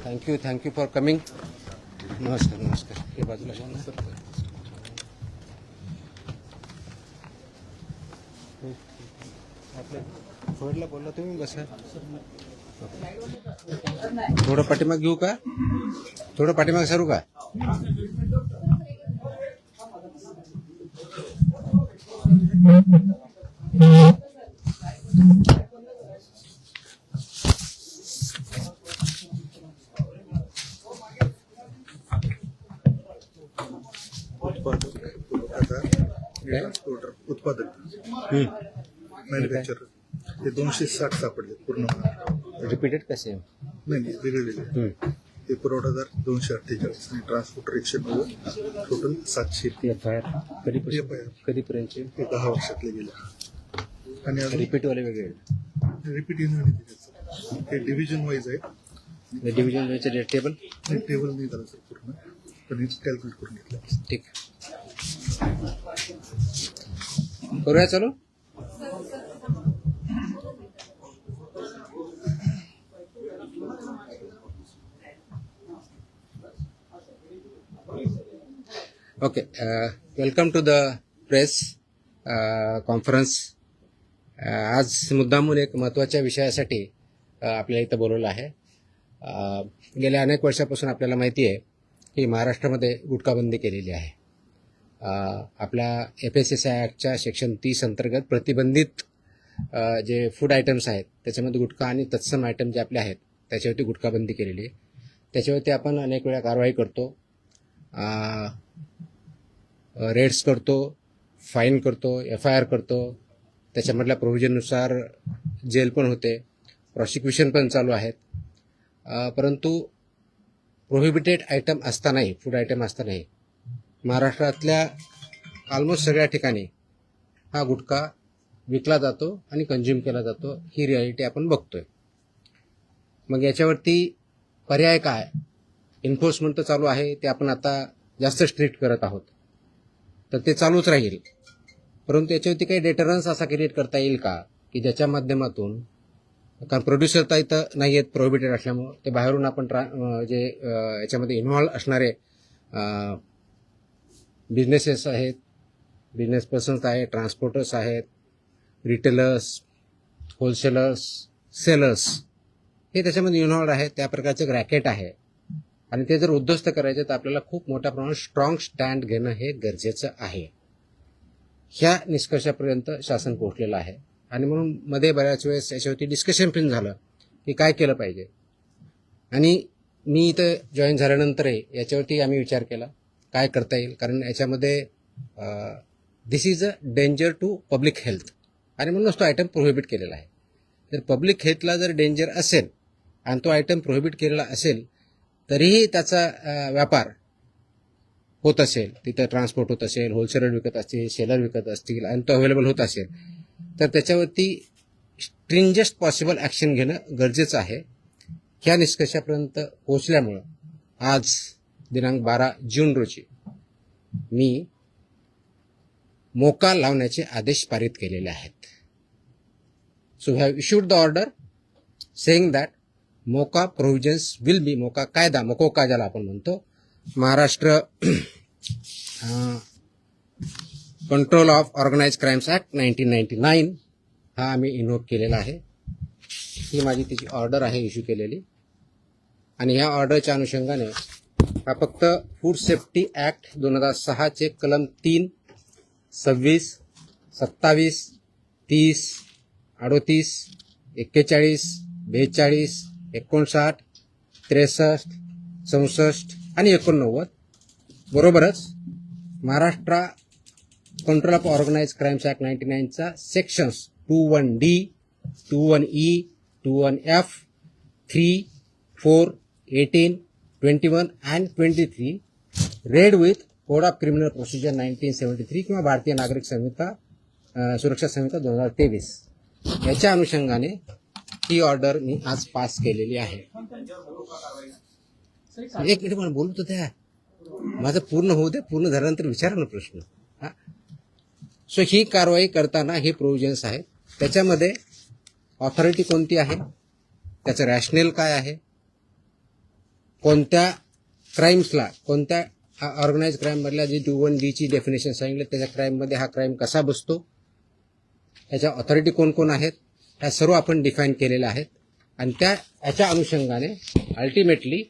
Thank you for coming. नमस्कार. हे बाजूला घ्या ना. आपल्या फोडला बोलला तुम्ही बसा. थोडं पाठीमाग घेऊ का? थोडं पाठीमाग सरू का? उत्पादक मॅन्युफॅक्चरर ते 260 सापडले पूर्ण. रिपीटेड कसे? नाही वेगळे. ते पुरवठादार 248 आणि ट्रान्सपोर्टर 190, टोटल 700. कधीपर्यंतचे? ते 10 वर्षातले गेले. आणि अजून रिपीटवाले वेगळे? रिपीट येणार नाही त्याचं. ते डिव्हिजन वाईज आहे. डिव्हिजन वाईजचे टेबल? टेबल नाही झालं सर पूर्ण, पण कॅल्क्युलेट करून घेतलं. ठीक. करूया चालू. Okay. Welcome to the press conference. आज मुद्दामून एक महत्त्वाच्या विषयासाठी आपल्याला इथं बोलवलं आहे. गेल्या अनेक वर्षापासून आपल्याला माहिती आहे की महाराष्ट्रामध्ये गुटखाबंदी केलेली आहे. आपल्या FSSAI ॲक्टच्या सेक्शन 30 अंतर्गत प्रतिबंधित जे फूड आयटम्स आहेत त्याच्यामध्ये गुटखा आणि तत्सम आयटम जे आपले आहेत त्याच्यावरती गुटखाबंदी केलेली आहे. त्याच्यावरती आपण अनेक वेळा कारवाई करतो, रेड्स करतो, फाईन करतो, FIR करतो. त्याच्यामधल्या प्रोव्हिजननुसार जेल पण होते, प्रॉसिक्युशन पण चालू आहेत. परंतु प्रोहिबिटेड आयटम असतानाही, फूड आयटम असतानाही महाराष्ट्रातल्या ऑलमोस्ट सगळ्या ठिकाणी हा गुटखा विकला जातो आणि कंझ्युम केला जातो. ही रियालिटी आपण बघतोय. मग याच्यावरती पर्याय काय? एन्फोर्समेंट तर चालू आहे, ते आपण आता जास्त स्ट्रिक्ट करत आहोत, तर ते चालूच राहील. परंतु याच्यावरती काही डेटरन्स असा क्रिएट करता येईल का की ज्याच्या माध्यमातून, कारण प्रोड्युसर तर इथं नाही आहेत प्रोहिबिटेड असल्यामुळं, ते बाहेरून आपण जे याच्यामध्ये इन्व्हॉल्व असणारे बिझनेसेस आहेत, बिझनेस पर्सन्स आहेत, ट्रान्सपोर्टर्स आहेत, रिटेलर्स, होलसेलर्स, सेलर्स, हे त्याच्यामध्ये इन्व्हॉल्व आहेत. त्या प्रकारचं एक रॅकेट आहे आणि ते जर उद्ध्वस्त करायचे तर आपल्याला खूप मोठ्या प्रमाणात स्ट्रॉंग स्टँड घेणं हे गरजेचं आहे. ह्या निष्कर्षापर्यंत शासन पोहोचलेलं आहे आणि म्हणून मध्ये बऱ्याच वेळेस याच्यावरती डिस्कशन पण झालं की काय केलं पाहिजे. आणि मी इथं जॉईन झाल्यानंतरही याच्यावरती आम्ही विचार केला काय करता येईल, कारण याच्यामध्ये this is a danger to public health आणि म्हणूनच तो आयटम प्रोहिबिट केलेला आहे. जर पब्लिक हेल्थला जर डेंजर असेल आणि तो आयटम प्रोहिबिट केलेला असेल तरीही त्याचा व्यापार होत असेल, तिथं ट्रान्सपोर्ट होत असेल, होलसेलर विकत असतील, सेलर विकत असतील आणि तो अवेलेबल होत असेल, तर त्याच्यावरती स्ट्रिंजेस्ट पॉसिबल ॲक्शन घेणं गरजेचं आहे. ह्या निष्कर्षापर्यंत पोहोचल्यामुळं आज दिनांक 12 जून रोजी मी मोका लावण्याचे आदेश पारित केलेले आहेत. So have issued the order saying that MCOCA provisions will be, MCOCA कायदा, मकोका ज्याला आपण म्हणतो, Maharashtra control of organise crimes act 1999 हा आम्ही इन्व्होक केलेला आहे. ही माझी तिची ऑर्डर आहे इश्यू केलेली. आणि ह्या ऑर्डरच्या अनुषंगाने हा फक्त फूड सेफ्टी ॲक्ट 2006 कलम 3, 26, 27, 30, 38, 41, 42, 59, 63, 64 आणि 89 बरोबरच Maharashtra control of organise crimes act 99चा sections 21D, 21E, 21F, 3, 4, 18, 21 and 23 read with code of criminal procedure 1973 किंवा भारतीय नागरिक संहिता सुरक्षा संहिता 2023 याच्या अनुषंगाने ही ऑर्डर मी आज पास केलेली आहे. एक मिनिट मला बोलू तर द्या, माझं पूर्ण होऊ दे. पूर्ण झाल्यानंतर विचारा ना प्रश्न. सो ही कारवाई करताना हे प्रोव्हिजन्स आहेत. त्याच्यामध्ये ऑथॉरिटी कोणती आहे, त्याचं रॅशनेल काय आहे, कोणत्या क्राईम्सला, कोणत्या ऑर्गनाइज क्राईममधल्या जी 21D ची डेफिनेशन सांगितलं त्याच्या क्राईममध्ये हा क्राईम कसा बसतो, याच्या ऑथॉरिटी कोण कोण आहेत, ह्या सर्व आपण डिफाईन केलेल्या आहेत. आणि याच्या अनुषंगाने अल्टिमेटली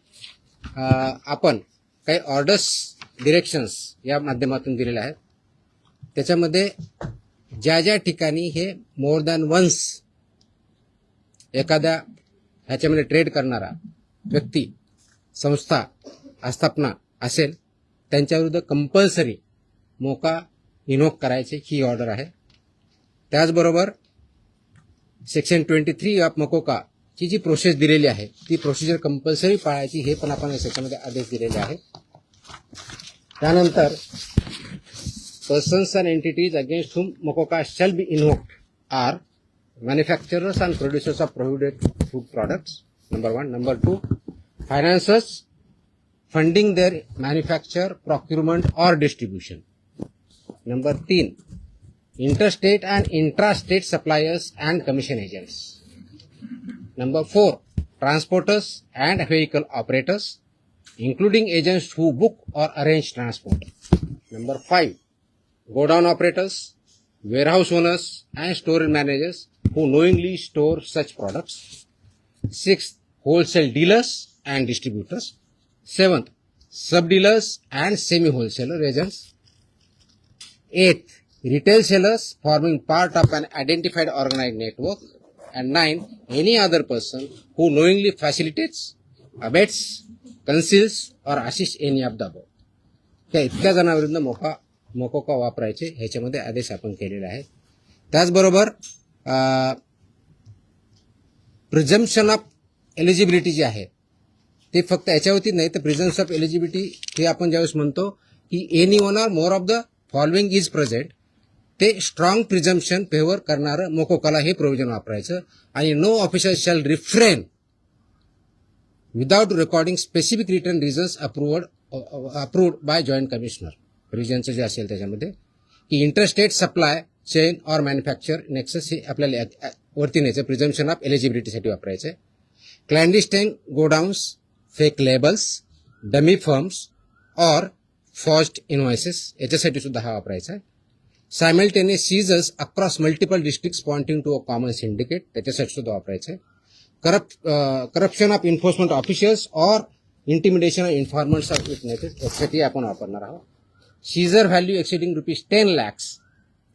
आपण काही ऑर्डर्स, डिरेक्शन्स या माध्यमातून दिलेल्या आहेत. त्याच्यामध्ये ज्या ज्या ठिकाणी हे मोर दॅन वन्स एखाद्या ह्याच्यामध्ये ट्रेड करणारा व्यक्ती, संस्था, आस्थापना असेल त्यांच्याविरुद्ध कंपल्सरी मोका इन्व्होक करायचे ही ऑर्डर आहे. त्याचबरोबर सेक्शन 23 ऑफ मकोका ची जी प्रोसेस दिलेली आहे ती प्रोसिजर कंपल्सरी पाळायची हे पण आपण या सेक्शनमध्ये आदेश दिलेले आहेत. त्यानंतर persons and entities against whom MOCOCA shall be invoked are manufacturers and producers of prohibited food products, number 1. Number 2, financiers funding their manufacture, procurement or distribution. Number 3, interstate and intrastate suppliers and commission agents. Number 4, transporters and vehicle operators, including agents who book or arrange transport. Number 5, godown operators, warehouse owners and store managers who knowingly store such products. 6th, wholesale dealers and distributors. 7th, sub-dealers and semi-wholesaler agents. 8th, retail sellers forming part of an identified organized network. And 9, any other person who knowingly facilitates, abets, conceals or assists any of the above. त्या इतक्या जणांविरुद्ध मोकोका वापरायचे ह्याच्यामध्ये आदेश आपण केलेले आहेत. त्याचबरोबर प्रिझम्पशन ऑफ एलिजिबिलिटी जी आहे ते फक्त याच्यावरती नाही तर प्रिझम्पशन ऑफ एलिजिबिलिटी हे आपण ज्यावेळेस म्हणतो की any one or more of the following is present, ते स्ट्रॉंग प्रिझम्पशन फेवर करणारं मोकोकाला हे प्रोव्हिजन वापरायचं. आणि no officer shall refrain without recording specific return reasons approved by joint commissioner. रिजनचं जे असेल त्याच्यामध्ये की interstate supply chain or manufacture nexus हे आपल्याला वरती न्यायचं, प्रिझम्पशन ऑफ एलिजिबिलिटीसाठी वापरायचं. Clandestine godowns, fake labels, dummy firms or forged invoices याच्यासाठी सुद्धा हा वापरायचा आहे. Simultaneous seizures across multiple districts pointing to a common syndicate त्याच्यासाठी सुद्धा वापरायचं आहे. Corruption of enforcement officials or intimidation of informants of witnesses यासाठी आपण वापरणार आहोत. Seizure value exceeding ₹10 lakhs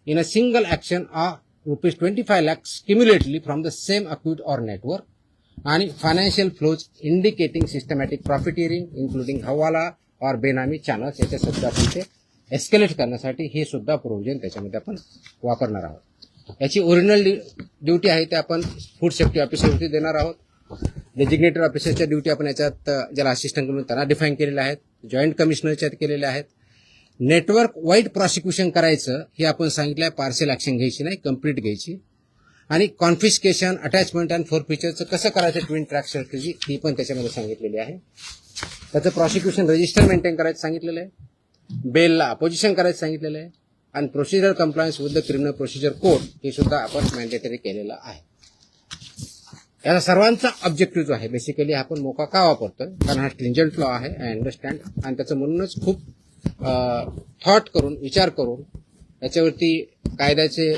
in a single action or ₹25 lakhs cumulatively from the same account or network. आणि financial flows indicating systematic profiteering including हवाला और बेनामी channels याच्या सुद्धा आपण ते एस्केलेट करण्यासाठी हे सुद्धा प्रोव्हिजन त्याच्यामध्ये आपण वापरणार आहोत. याची ओरिजिनल ड्युटी आहे ते आपण फूड सेफ्टी ऑफिसरवरती देणार आहोत. डेजिग्नेटेड ऑफिसरच्या ड्युटी आपण याच्यात ज्याला असिस्टंट म्हणून त्यांना डिफाईन केलेल्या आहेत, जॉईंट कमिशनरच्या केलेल्या आहेत. नेटवर्क वाईड प्रॉसिक्युशन करायचं हे आपण सांगितलं आहे, पार्सल ऍक्शन घ्यायची नाही, कंप्लीट घ्यायची. आणि कॉन्फिस्केशन, अटॅचमेंट अँड फोरफिचरचं कसं करायचं ट्विन ट्रॅक स्ट्रॅटेजी ही पण त्याच्यामध्ये सांगितलेली आहे. त्याचं प्रॉसिक्युशन रजिस्टर मेंटेन करायचं सांगितलेलं आहे, बेलला अपोजिशन करायचं सांगितलेलं आहे आणि procedure compliance with the criminal procedure code हे सुद्धा आपण मॅन्डेटरी केलेलं आहे. याचा सर्वांचा ऑब्जेक्टिव्ह जो आहे बेसिकली आपण मोका का वापरतोय कारण हा स्ट्रिंजंट लॉ आहे, आय अंडरस्टँड. आणि त्याचं म्हणूनच खूप थॉट करून, विचार करून याच्यावरती कायद्याचे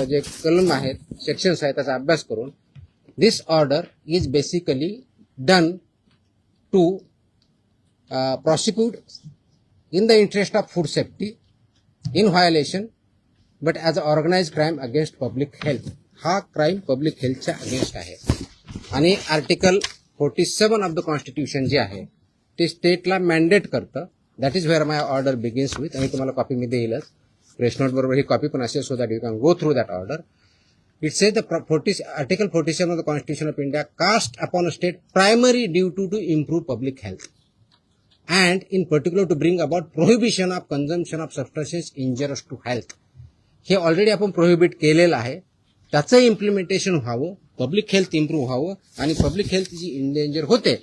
जे कलम आहेत, सेक्शन्स आहेत त्याचा अभ्यास करून this order is basically done to prosecute in the interest of food safety in violation but as an organized crime against public health. हा क्राईम पब्लिक हेल्थच्या अगेन्स्ट आहे. आणि आर्टिकल 47 ऑफ द कॉन्स्टिट्यूशन जे आहे ते स्टेटला मॅन्डेट करतं. That is where my order begins with. आणि तुम्हाला copy me देईलच, press note बरोबर ही कॉपी पण असेल so that you can go through that order. It says the Article 47 of the Constitution of India cast upon a state primary duty to improve public health and in particular to bring about prohibition of consumption of substances injurious to health. हे already आपण prohibit केलेलं आहे. त्याचं implementation व्हावं, public health improve व्हावं आणि public health जी endanger होते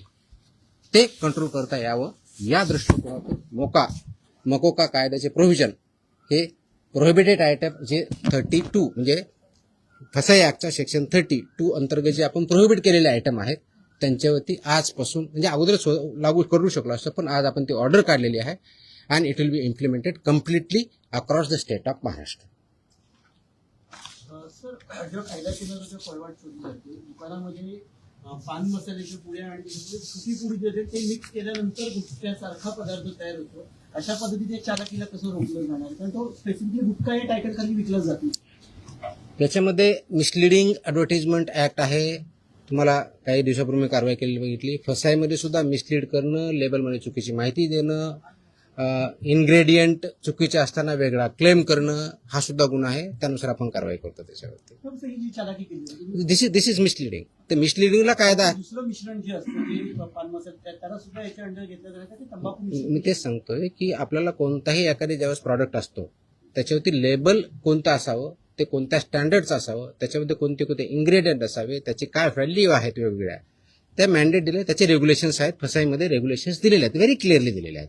ते कंट्रोल करता यावं या दृष्टिकोनातून मकोका कायद्याचे प्रोव्हिजन हे प्रोहिबिटेड आयटम जे 32 म्हणजे फसाई ऍक्टच्या सेक्शन 32 अंतर्गत जे आपण प्रोहिबिट केलेले आयटम आहेत त्यांच्यावरती आजपासून म्हणजे अगोदरच लागू करू शकलो असतं, पण आज आपण ती ऑर्डर काढलेली आहे and it will B implemented completely across the state of Maharashtra. Sir, जेव्हा कायदा केंद्राचं फळवाट शोधली जाते दुकानामध्ये पान मसाल्याच्या पुड्या आणि सुकी पुडी जे आहे ते मिक्स केल्यानंतर गुटख्यासारखा पदार्थ तयार होतो. अशा पद्धतीने चालकीला कसं रोखलं जाणार, कारण तो स्पेसिफिकली गुटखा या टायटल खाली विकला जातो. त्याच्यामध्ये मिसलिडिंग ॲडव्हर्टाइजमेंट ऍक्ट आहे. तुम्हाला काही दिवसापूर्वी कारवाई केलेली बघितली. फसाईमध्ये सुद्धा मिसलीड करणं, लेबलमध्ये चुकीची माहिती देणं, इन्ग्रेडियंट चुकीचे असताना वेगळा क्लेम करणं हा सुद्धा गुन्हा आहे. त्यानुसार आपण कारवाई करतो त्याच्यावरती. फक्त ही जी चालाकी केली जाते, दिस इज मिसलिडिंग. तर मिसलिडिंगला कायदा आहे. दुसरं मिश्रण जे असतं जे पान मसाला त्याला सुद्धा याच्या अंडर घेतलं जातं ते तंबाखू मी मिश्रण. तेच सांगतोय की आपल्याला कोणताही एखादी ज्यावेळेस प्रॉडक्ट असतो त्याच्यावरती लेबल कोणतं असावं, ते कोणत्या स्टँडर्डचं असावं, त्याच्यामध्ये कोणते कोणते इन्ग्रेडियंट असावे, त्याची काय व्हॅल्यू आहेत वेगवेगळ्या, त्या मॅन्डेट दिले, त्याचे रेग्युलेशन्स आहेत. फसाईमध्ये रेग्युलेशन्स दिलेले आहेत, व्हेरी क्लिअरली दिलेले आहेत.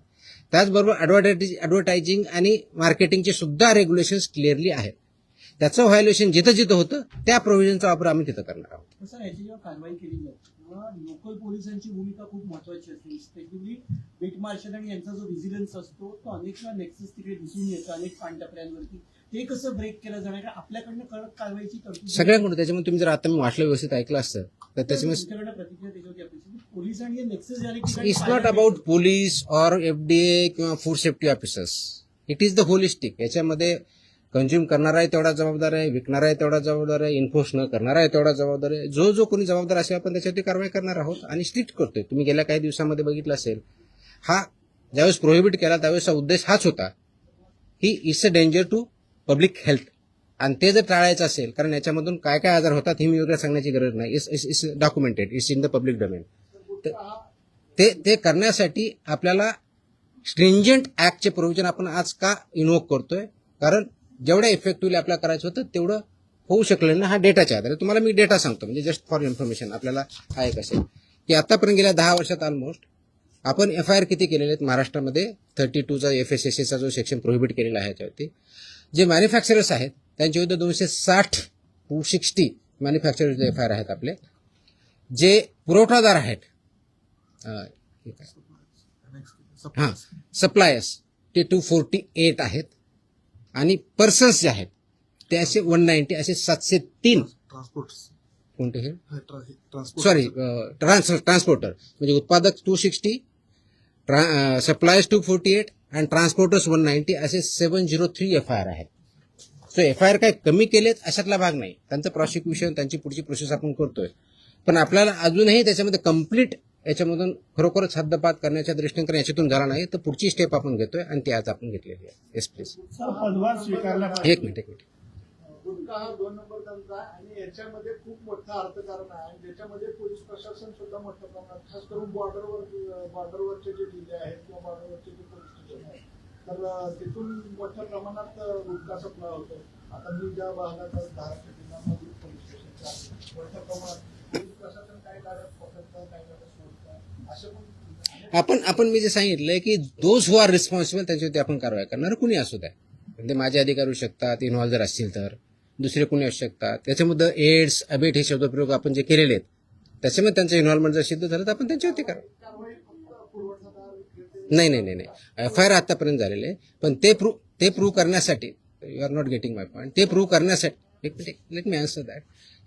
त्याचबरोबर ॲडव्हर्टायझिंग आणि मार्केटिंगचे सुद्धा रेग्युलेशन्स क्लिअरली आहेत. त्याचं व्हायोलेशन जिथं जिथं होतं त्या प्रोव्हिजनचा वापर आम्ही तिथं करणार आहोत. सर, याची जेव्हा कारवाई केली जाते तेव्हा लोकल पोलिसांची भूमिका खूप महत्वाची असते. स्पेशली बीट मार्शल आणि यांचा जो व्हिजिलन्स असतो तो अनेक वेळा नेक्सस तिकडे दिसून येतो अनेक पानटपऱ्यांवरती. ते कसं ब्रेक केलं जाणार, कारण आपल्याकडनं कडक कारवाईची तरतूद सगळ्यांकडून. त्याच्यामध्ये तुम्ही जर आता मी वाचलं व्यवस्थित ऐकलं असतं तर त्याच्यामध्ये तुमच्याकडनं प्रतिक्रिया त्याच्यावरती अपेक्षित. पोलीस आणि हे नेक्सस या ठिकाणी it's not about police or FDA किंवा food safety officers. It is the holistic. याच्यामध्ये कंझ्युम करणारा आहे तेवढा जबाबदार आहे, विकणारा आहे तेवढा जबाबदार आहे, इन्फोर्स न करणारा आहे तेवढा जबाबदार आहे. जो कोणी जबाबदार असेल आपण त्याच्यावरती कारवाई करणार आहोत आणि स्ट्रिक्ट करतोय. तुम्ही गेल्या काही दिवसामध्ये बघितलं असेल, हा ज्यावेळेस प्रोहिबिट केला त्यावेळेसचा उद्देश हाच होता, ही it's a danger to public health. आणि ते जर टाळायचं असेल, कारण याच्यामधून काय काय आजार होतात हे मी वेगळं सांगण्याची गरज नाही. It's documented, it's in the public domain. ते करण्यासाठी आपल्याला स्ट्रिंजंट ऍक्टचे प्रोव्हिजन आपण आज का इन्व्होक करतोय, कारण जेवढ्या इफेक्टिव्हली आपल्याला करायचं होतं तेवढं होऊ शकलं ना. हा डेटाच्या आधारे तुम्हाला मी डेटा सांगतो, म्हणजे जस्ट फॉर इन्फॉर्मेशन आपल्याला आहे कसे की आतापर्यंत गेल्या 10 वर्षात ऑलमोस्ट आपण FIR किती केलेले आहेत महाराष्ट्रामध्ये. 32चा FSSAचा जो सेक्शन प्रोहिबिट केलेला आहे त्याच्यावरती. जे मॅन्युफॅक्चरर्स आहेत त्यांच्या विरुद्ध 260 मॅन्युफॅक्चरर्स FIR आहेत आपले. जे पुरवठादार आहेत सप्लायर्स ते 248 आहेत आणि पर्सन्स जे आहेत ते असे 190, असे 703 ट्रान्सपोर्ट कोणते हे ट्रान्सपोर्ट सॉरी ट्रान्सपोर्टर म्हणजे उत्पादक 260, सप्लायर्स 248 आणि ट्रान्सपोर्टर्स 190 असे 703 FIR आहेत. सो FIR काय कमी केलेत अशातला भाग नाही. त्यांचं प्रॉसिक्युशन, त्यांची पुढची प्रोसेस आपण करतोय, पण आपल्याला अजूनही त्याच्यामध्ये कम्प्लीट याच्यामधून खरोखरच हद्दपात करण्याच्या दृष्टीने कारण याच्यातून झाला नाही तर पुढची स्टेप आपण घेतोय आणि ती आज आपण घेतलेली आहे. Yes please. पदभार स्वीकारला एक मिनिट. गुटखा हा 2 नंबर धंदा आहे आणि याच्यामध्ये खूप मोठं अर्थकारण आहे आणि त्याच्यामध्ये पोलीस प्रशासन सुद्धा मोठ्या प्रमाणात खास करून बॉर्डरवरचे जे जिल्हे आहेत किंवा बॉर्डरवरचे जे पोलीस स्टेशन आहेत तर तिथून मोठ्या प्रमाणात गुटखा सप्लाय होतो. आता मी ज्या भागात महाराष्ट्र जिल्ह्यामध्ये पोलीस स्टेशनच्या मोठ्या प्रमाणात पोलीस प्रशासन काही गाड्या पकडतं, काही गाड्या सोडतं असे पण आपण मी जे सांगितलंय की दोज हु आर रिस्पॉन्सिबल त्यांच्यावरती आपण कारवाई करणार, कुणी असू द्या. म्हणजे माझे अधिकारी होऊ शकतात, इन्व्हॉल्व जर असतील तर दुसरे कोणी असू शकतात. त्याच्यामध्ये एड्स, अबेट हे शब्दप्रयोग आपण जे केलेले आहेत त्याच्यामध्ये त्यांचं इन्व्हॉल्वमेंट जर सिद्ध झालं तर आपण त्यांच्यावरती करा. नाही FIR आतापर्यंत झालेले आहे, पण ते प्रूव्ह करण्यासाठी you are not getting my point. ते प्रूव्ह करण्यासाठी लेट मी आन्सर दॅट.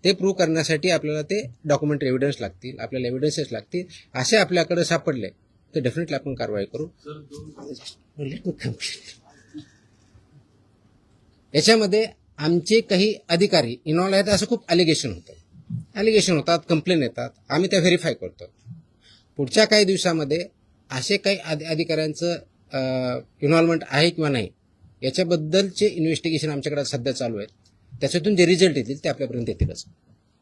ते प्रूव्ह करण्यासाठी आपल्याला ते डॉक्युमेंटरी एव्हिडन्स लागतील, आपल्याला एव्हिडन्सेस लागतील. असे आपल्याकडे सापडले तर डेफिनेटली आपण कारवाई करू. Let me complete. याच्यामध्ये आमचे काही अधिकारी इन्व्हॉल्व आहेत असं खूप ॲलिगेशन होतात, कंप्लेन येतात, आम्ही त्या व्हेरीफाय करतो. पुढच्या काही दिवसामध्ये असे काही अधिकाऱ्यांचं इन्व्हॉल्वमेंट आहे किंवा नाही याच्याबद्दलचे इन्व्हेस्टिगेशन आमच्याकडे सध्या चालू आहेत. त्याच्यातून जे रिझल्ट येतील ते आपल्यापर्यंत येतीलच.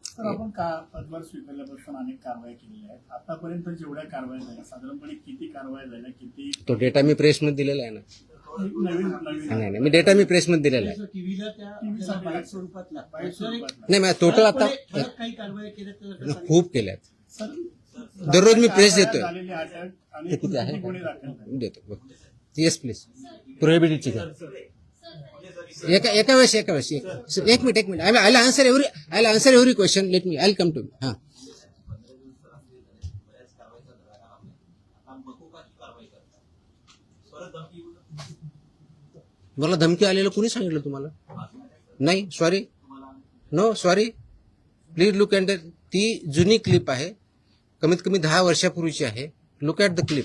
तर आपण पदभार स्वीकारल्यापासून अनेक कारवाई केलेल्या आहेत. आतापर्यंत जेवढ्या कारवाई झाल्या साधारणपणे किती कारवाई झाल्या, किती तो डेटा मी प्रेसमध्ये दिलेला आहे ना. नवीन नाही मी डेटा मी प्रेसमध्ये दिलेला आहे. टीव्हीला त्या बाईट स्वरूपात लागतात. नाही टोटल आता काही कारवाई केल्या तर खूप केल्यात. दररोज मी प्रेस देतोय. झालेली अटक आणि ते किती आहे गुन्हे दाखल झाले. देतो. Yes please. प्रोहिबिटेडची एका वेळेस एक minute. I answer every question. Let me I come to. हां मकोकाची कारवाई करता परत धमकी येऊ नये. मला धमकी आलेलं कोणी सांगितलं तुम्हाला? नाही, सॉरी, तुम्हाला no sorry, please look at ती जुनी क्लिप आहे, कमीत कमी 10 वर्षापूर्वीची आहे. Look at the clip.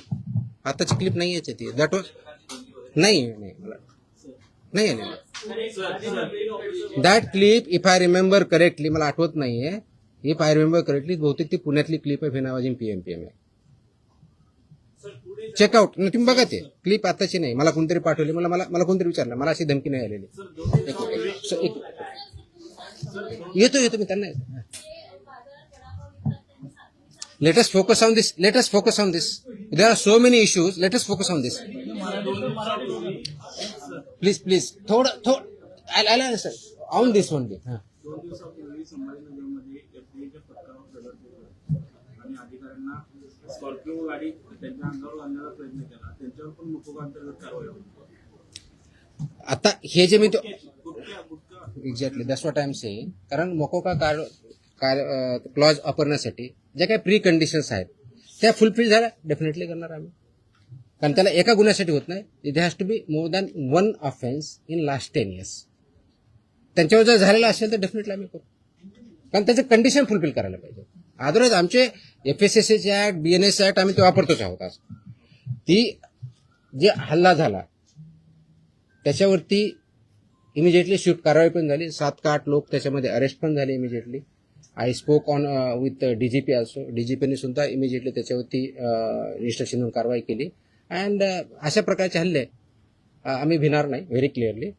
आताची क्लिप नाही याची ती. दॅट वॉज नाही मला नाही आलेलं. That clip if I remember correctly, मला आठवत नाहीये, इफ आय रिमेंबर करेक्टली बहुतेक ती पुण्यातली क्लिप आहे, फिनावाजी पीएमपीएम आहे. चेकआउट तुम्ही बघा, ते क्लिप आताची नाही, मला कोणतरी पाठवली, मला कोणतरी विचारलं, मला अशी धमकी नाही आलेली. येतो मी त्यांना. Let us focus on this. There are so many issues. Let us focus on this. Please. थोडं I'll answer on this only. 2 दिवसापूर्वी संभाजीनगरमध्ये एफडीएच्या पथकावर दगड फेकला आणि अधिकाऱ्यांना स्कॉर्पिओ गाडी त्यांच्या अंगावर आणण्याचा प्रयत्न केला. त्यांच्यावर पण मकोका अंतर्गत कारवाई होती. आता हे जे मी gutkha exactly that's what I am saying. कारण मोकोका क्लॉज वापरण्यासाठी ज्या काही प्री कंडिशन्स आहेत त्या फुलफिल झाल्या, डेफिनेटली करणार आम्ही. कारण त्याला एका गुन्ह्यासाठी होत नाही, it has to be more than 1 offence in last 10 years. त्यांच्यावर जर झालेलं असेल तर डेफिनेटली आम्ही करू, कारण त्याचं कंडिशन फुलफिल करायला पाहिजे. अदरवाईज आमचे FSSAचे ऍक्ट, BNS ऍक्ट आम्ही ते वापरतोच आहोत. आज ती जे हल्ला झाला त्याच्यावरती इमिजिएटली स्विफ्ट कारवाई पण झाली. 7 का 8 लोक त्याच्यामध्ये अरेस्ट पण झाले immediately. I spoke on with DGP also. DGPने सुद्धा इमिजिएटली त्याच्यावरती इन्स्ट्रक्शन देऊन कारवाई केली. अँड अशा प्रकारचे हल्ले आम्ही भिणार नाही. Very clearly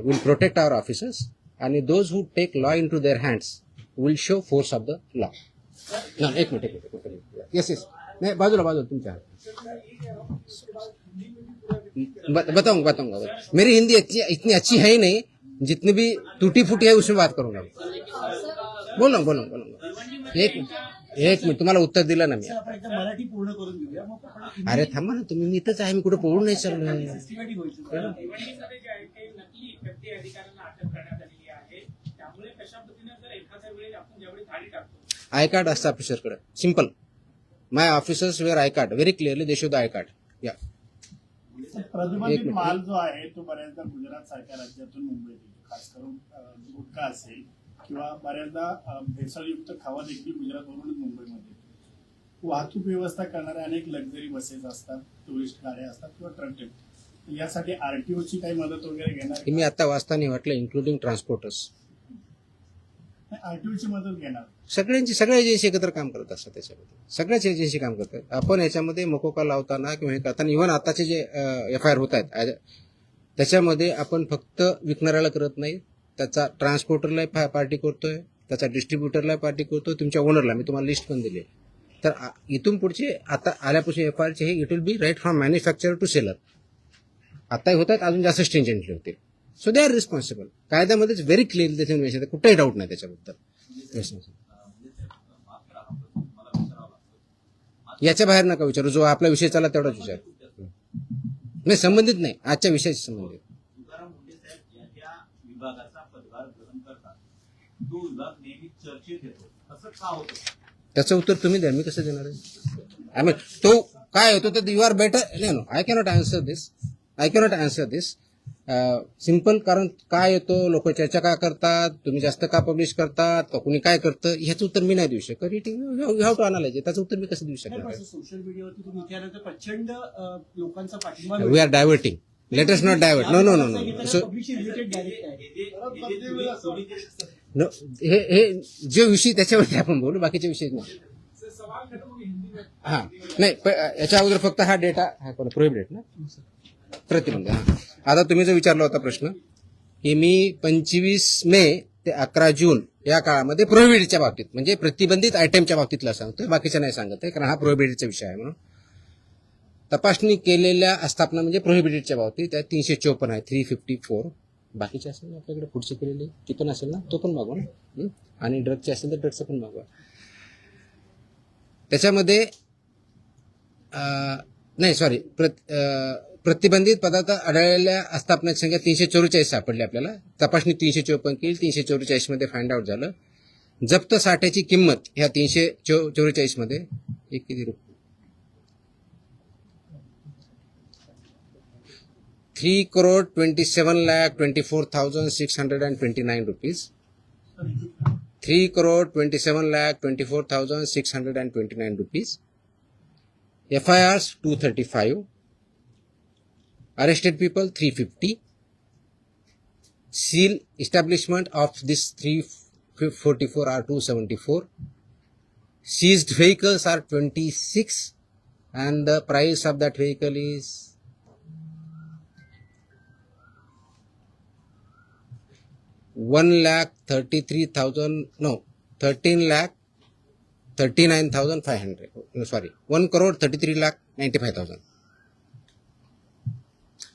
will protect our officers आणि those who take law into their hands will show force of the law. एक मिनिट. येस नाही, बाजूला तुमच्या बताऊंगा. मेरी हिंदी इतनी अच्छी है ही नहीं, जितनी भी टूटी फूटी है उसमें बात करूंगा. बोलो. एक मिनिट तुम्हाला उत्तर दिलं ना मी. आपण एकदा मराठी पूर्ण करून घेऊया, मग आपण अरे थांबा ना तुम्ही, मी इथंच आहे, मी कुठे पळून नाही चाललोय. सिस्टमॅटिक व्हायचं. भिवंडीमध्ये जे आहे ते नकली एफडी अधिकाऱ्यांना अटक करण्यात आलेली आहे. त्यामुळे कशा पद्धतीने जर एखाद्या वेळेस आपण ज्यावेळी धाडी टाकतो आय कार्ड असतं ऑफिसरकडे. Simple. My officers wear I card. Very clearly they show the I card. या प्रतिबंधित माल जो आहे तो बऱ्याचदा गुजरात सारख्या राज्यातून मुंबईत येतो, खास करून गुटखा असेल किंवा बऱ्याचदा भेसळयुक्त खावा देखील गुजरातवरूनच मुंबईमध्ये येतो. वाहतूक व्यवस्था करणाऱ्या अनेक लक्झरी बसेस असतात, टुरिस्ट गाड्या असतात किंवा ट्रक. यासाठी RTOची काही मदत वगैरे घेणार? मी आता वाचताना वाटलं इन्क्लुडिंग ट्रान्सपोर्टर्स. RTOची मदत घेणार? सगळ्या एजन्सी एकत्र काम करत असतात. त्याच्यामध्ये सगळ्याच एजन्सी काम करतात. आपण याच्यामध्ये मकोका लावताना किंवा हे करताना इव्हन आताचे जे FIR होत आहेत त्याच्यामध्ये आपण फक्त विकणाऱ्याला करत नाही, त्याचा ट्रान्सपोर्टरला पार्टी करतोय, त्याचा डिस्ट्रीब्युटरला पार्टी करतोय, तुमच्या ओनरला. मी तुम्हाला लिस्ट पण दिली. तर इथून पुढचे आता आल्यापासून FIRचे हे it will be right from manufacturer to seller. आताही होतात, अजून जास्त स्ट्रिंजंटली होतील. So they are responsible. कायद्यामध्येच व्हेरी क्लिअरली त्याच्यामध्ये कुठेही डाऊट नाही त्याच्याबद्दल. याच्या बाहेर नका विचारू, जो आपला विषय चालला तेवढाच विचार. नाही, संबंधित नाही, आजच्या विषयाशी संबंधित. तुकाराम मुंडे साहेब ज्या विभागाचा पदभार ग्रहण करतात तो विभाग नेहमी चर्चेत येतो, असं का होतं? त्याचं उत्तर तुम्ही द्या, मी कसं देणार आहे? आय मीन तो काय होतो तर you are better. No, I cannot answer this. Simple. कारण काय येतो, लोक चर्चा का करतात, तुम्ही जास्त का पब्लिश करतात, का कुणी काय करतं, ह्याचं उत्तर मी नाही देऊ शकत. You have to analyse. त्याचं उत्तर मी कसं देऊ शकणार? सोशल मीडियावरती तुम्ही इतिहासानंतर प्रचंड लोकांचा पाठिंबा we are diverting. Let us not divert. No. पब्लिकशी रिलेटेड डायरेक्ट आहे. हे जे विषय त्याच्यावरती आपण बोलू, बाकीचे विषय नाही. हा नाही, याच्या अगोदर फक्त हा डेटा प्रोहिबिटेड ना, प्रतिबंध. आता तुम्ही जो विचारला होता प्रश्न की मी 25 मे ते 11 जून या काळामध्ये प्रोहिबिटेडच्या बाबतीत म्हणजे प्रतिबंधित आयटमच्या बाबतीतला सांगतोय, बाकीच्या नाही सांगत आहे, कारण हा प्रोहिबिटेडचा विषय आहे. म्हणून तपासणी केलेल्या आस्थापना म्हणजे प्रोहिबिटेडच्या बाबतीत त्या 354 आहे, 354. बाकीचे असेल ना आपल्याकडे पुढचे केलेले ती पण असेल ना, तो पण मागवा ना. आणि ड्रगचे असेल तर ड्रगचं पण मागवा. त्याच्यामध्ये नाही सॉरी, प्रतिबंधित पदार्थ आढळलेल्या आस्थापनाची संख्या 344 सापडली आपल्याला. तपासणी 354 केली, 344 मध्ये फाइंड आउट झालं. जप्त साठ्याची किंमत ह्या 344 मध्ये एक किती रुपये 3,27,24,629 rupees. 3,27,24,629 rupees. FIRs 235. Arrested people 350. Seal establishment of this 344 are 274. Seized vehicles are 26, and the price of that vehicle is 13,39,500. No, sorry, 1,33,95,000.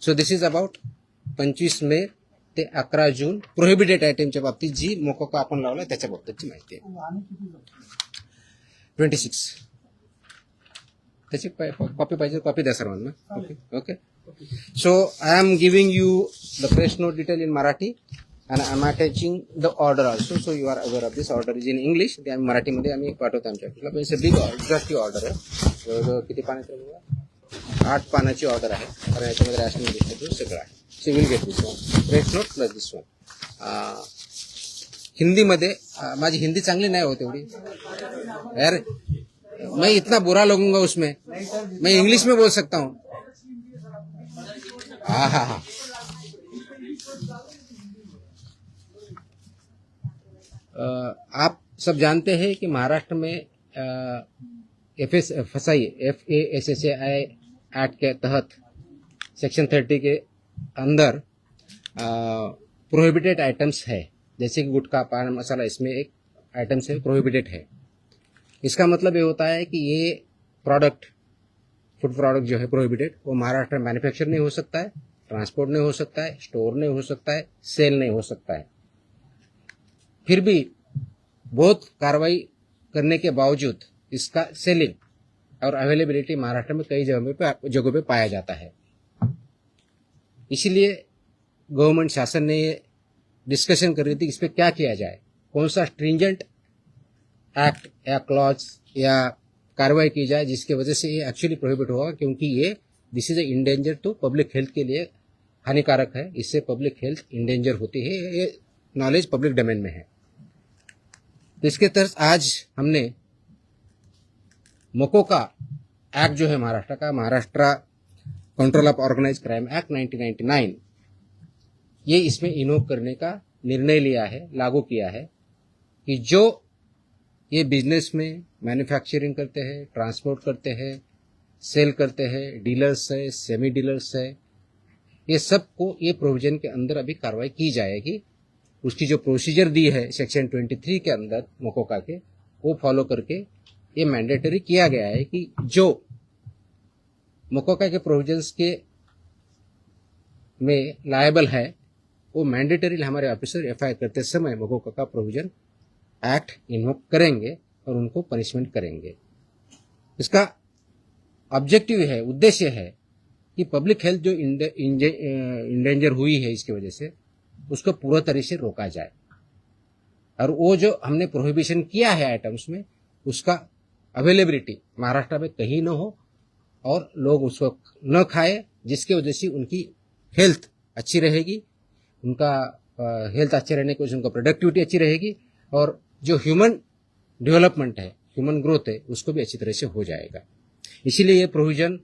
So this is about 25 मे ते 11 जून प्रोहिबिटेड आयटमच्या बाबतीत जी मोकोका आपण लावला त्याच्या बाबतीतची माहिती आहे. 26. त्याची कॉपी पाहिजे, कॉपी द्या सर्वांना. Okay. So I am giving you the press note detail in Marathi and I am attaching the order also, so you are aware of this. Order is in English. ते आम्ही मराठीमध्ये आम्ही पाठवतो आमच्या ऑफिसला. पण बिग एक्झॉस्टिव ऑर्डर आहे. जवळजवळ किती पानाची आहे? 8 पानाची ऑर्डर आहे. कारण याच्यामध्ये रॅशनिंग डिस्ट्रीब्यूट सगळं आहे. So will get this one press note plus this one. हिंदीमध्ये माझी हिंदी चांगली नाही होत एवढी यार. मैं इतना बुरा लगूंगा उसमें. मैं इंग्लिश में बोल सकता हूँ. हाँ हाँ हाँ. आप सब जानते हैं कि महाराष्ट्र में FSI एक्ट के तहत सेक्शन 30 के अंदर प्रोहिबिटेड आइटम्स है, जैसे कि गुटखा, पान मसाला, इसमें एक आइटम्स है प्रोहिबिटेड है. इसका मतलब ये होता है कि ये प्रोडक्ट, फूड प्रोडक्ट जो है प्रोहिबिटेड, वो महाराष्ट्र में मैन्युफैक्चर नहीं हो सकता है, ट्रांसपोर्ट नहीं हो सकता है, स्टोर नहीं हो सकता है, सेल नहीं हो सकता है. फिर भी बहुत कार्रवाई करने के बावजूद इसका सेलिंग और अवेलेबिलिटी महाराष्ट्र में कई जगहों पे पाया जाता है. इसीलिए गवर्नमेंट शासन ने डिस्कशन कर रही थी इस पर क्या किया जाए, कौन सा स्ट्रिंजेंट एक्ट या क्लॉज या कार्रवाई की जाए जिसकी वजह से ये एक्चुअली प्रोहिबिट होगा, क्योंकि ये this is a endanger to public health के लिए हानिकारक है. इससे पब्लिक हेल्थ इंडेंजर होती है. ये नॉलेज पब्लिक डोमेन में है. तो इसके तहत आज हमने मोकोका एक्ट जो है महाराष्ट्र का, Maharashtra control of organised crime act 1999, ये इसमें इन्वोक करने का निर्णय लिया है, लागू किया है कि जो ये बिजनेस में मैन्युफैक्चरिंग करते हैं, ट्रांसपोर्ट करते हैं, सेल करते हैं, डीलर्स है, सेमी डीलर्स है, ये सबको ये प्रोविजन के अंदर अभी कार्रवाई की जाएगी. उसकी जो प्रोसीजर दी है सेक्शन 23 के अंदर मोकोका के, वो फॉलो करके ये मैंडेटरी किया गया है कि जो मोकोका के प्रोविजंस के में लायबल है वो मैंडेटरी हमारे ऑफिसर FIR करते समय मोकोका का प्रोविजन एक्ट इन्वोक करेंगे और उनको पनिशमेंट करेंगे. इसका ऑब्जेक्टिव है, उद्देश्य है कि पब्लिक हेल्थ जो इंडेंजर हुई है इसकी वजह से, उसको पूरा तरह से रोका जाए. और वो जो हमने प्रोहिबिशन किया है आइटम्स में, उसका अवेलेबिलिटी महाराष्ट्र में कहीं न हो और लोग उसको न खाए, जिसकी वजह से उनकी हेल्थ अच्छी रहेगी, उनका हेल्थ अच्छे रहने की वजह से उनका प्रोडक्टिविटी अच्छी रहेगी, और जो ह्यूमन डेवलपमेंट है, ह्यूमन ग्रोथ है, उसको भी अच्छी तरह से हो जाएगा. इसीलिए ये प्रोविजन